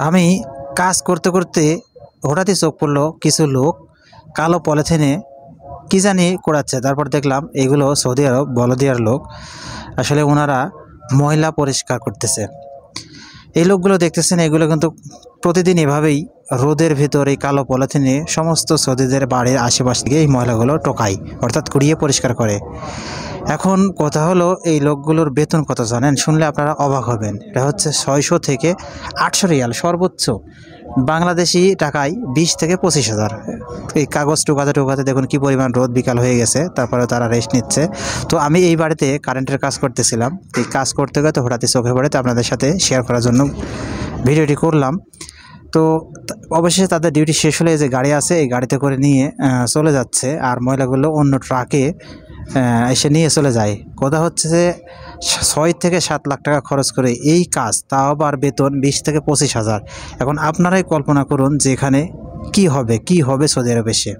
আমি কাজ করতে করতে হঠাৎই চোখ পড়লো কিছু লোক কালো পলিথিনে কি জানি কুড়াচ্ছে। তারপর দেখলাম এগুলো সৌদি আরব বলদিয়ার লোক, আসলে ওনারা ময়লা পরিষ্কার করতেছে। এই লোকগুলো দেখতেছেন, এগুলো কিন্তু প্রতিদিন এভাবেই রোদের ভিতর এই কালো পলিথিনে সমস্ত সৌদিদের বাড়ির আশেপাশ থেকে এই ময়লাগুলো টোকায়, অর্থাৎ কুড়িয়ে পরিষ্কার করে। এখন কথা হলো, এই লোকগুলোর বেতন কত জানেন? শুনলে আপনারা অবাক হবেন। এটা হচ্ছে 600 থেকে 800 রিয়াল সর্বোচ্চ, বাংলাদেশি টাকায় 20 থেকে 25,000। এই কাগজ টোকাতে দেখুন কি পরিমাণ রোদ, বিকাল হয়ে গেছে, তারপরে তারা রেস্ট নিচ্ছে। তো আমি এই বাড়িতে কারেন্টের কাজ করতেছিলাম, এই কাজ করতে করতে হঠাৎই চোখে পড়ে, তো আপনাদের সাথে শেয়ার করার জন্য ভিডিওটি করলাম। তো অবশেষে তাদের ডিউটি শেষ হলে যে গাড়ি আছে, এই গাড়িতে করে নিয়ে চলে যাচ্ছে, আর ময়লাগুলো অন্য ট্রাকে এসে নিয়ে চলে যায়। কথা হচ্ছে যে 6 থেকে 7 লাখ টাকা খরচ করে এই কাজ, তাও আবার বেতন 20 থেকে 25,000। এখন আপনারাই কল্পনা করুন যে এখানে কি হবে সৌদি আরবে এসে।